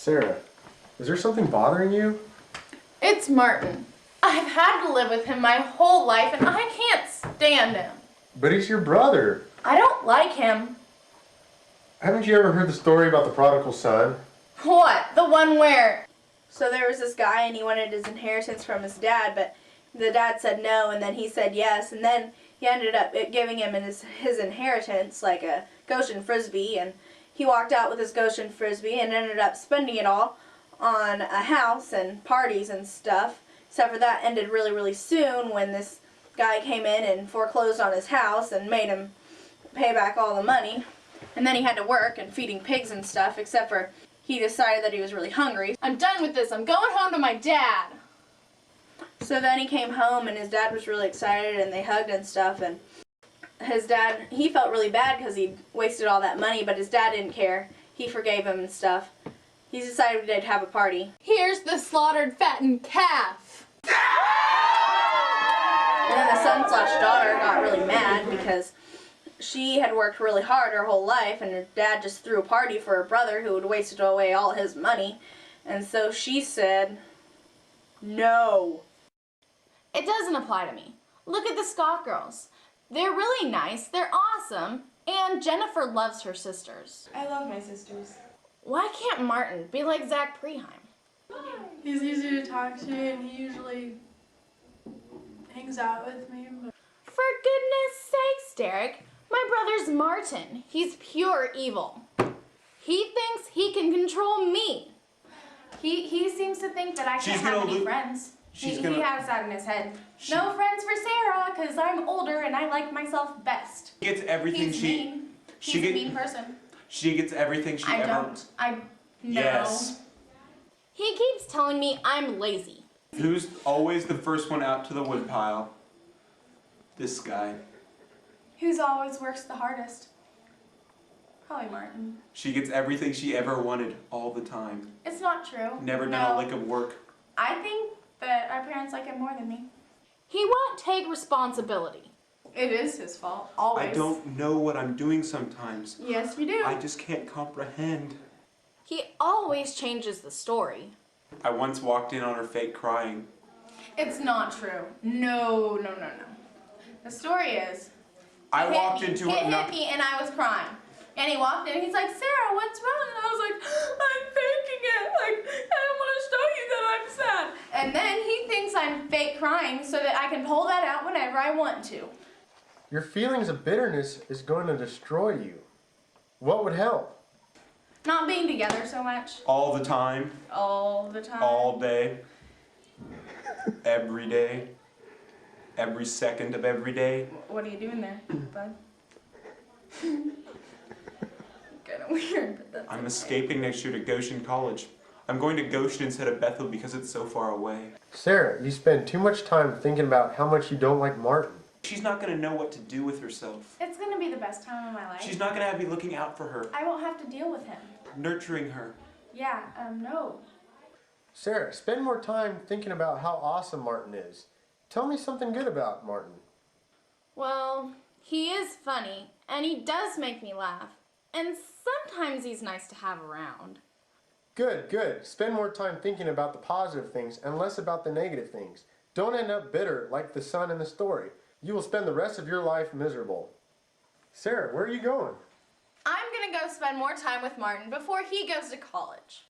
Sarah, is there something bothering you? It's Martin. I've had to live with him my whole life and I can't stand him. But he's your brother. I don't like him. Haven't you ever heard the story about the prodigal son? What? The one where? So there was this guy and he wanted his inheritance from his dad, but the dad said no, and then he said yes, and then he ended up giving him his inheritance, like a Goshen Frisbee, and he walked out with his Goshen Frisbee and ended up spending it all on a house and parties and stuff, except for that ended really, really soon when this guy came in and foreclosed on his house and made him pay back all the money. And then he had to work and feeding pigs and stuff, except for he decided that he was really hungry. I'm done with this. I'm going home to my dad. So then he came home and his dad was really excited and they hugged and stuff, and his dad, he felt really bad because he wasted all that money, but his dad didn't care. He forgave him and stuff. He decided they'd have a party. Here's the slaughtered fattened calf. And then the son/daughter got really mad because she had worked really hard her whole life and her dad just threw a party for her brother who had wasted away all his money. And so she said, no. It doesn't apply to me. Look at the Scott girls. They're really nice, they're awesome, and Jennifer loves her sisters. I love my sisters. Why can't Martin be like Zach Preheim? He's easy to talk to and he usually hangs out with me. For goodness sakes, Derek, my brother's Martin. He's pure evil. He thinks he can control me. He seems to think that I can't have any friends. He has that in his head. No friends for Sarah, because I'm older and I like myself best. She gets everything He's mean. He's a mean person. She gets everything she ever... No. Yes. He keeps telling me I'm lazy. Who's always the first one out to the woodpile? This guy. Who's always works the hardest? Probably Martin. She gets everything she ever wanted all the time. It's not true. Never done a lick of work. I think that our parents like him more than me. He won't take responsibility. It is his fault, always. I don't know what I'm doing sometimes. Yes, you do. I just can't comprehend. He always changes the story. I once walked in on her fake crying. It's not true. No. The story is, I walked into it her... hit me and I was crying. And he walked in and he's like, Sarah, what's wrong? And I was like, I'm faking it. Like, I don't want to show you that I'm sad. And then he thinks I'm fake crying so that I can pull that out whenever I want to. Your feelings of bitterness is going to destroy you. What would help? Not being together so much. All the time. All the time. All day. Every day. Every second of every day. What are you doing there, bud? Kind of weird, but that's I'm escaping next year to Goshen College. I'm going to Goshen instead of Bethel because it's so far away. Sarah, you spend too much time thinking about how much you don't like Martin. She's not going to know what to do with herself. It's going to be the best time of my life. She's not going to have me looking out for her, I won't have to deal with him. nurturing her. Yeah, no. Sarah, spend more time thinking about how awesome Martin is. Tell me something good about Martin. Well, he is funny, and he does make me laugh. And sometimes he's nice to have around. Good. Spend more time thinking about the positive things and less about the negative things. Don't end up bitter like the son in the story. You will spend the rest of your life miserable. Sarah, where are you going? I'm gonna go spend more time with Martin before he goes to college.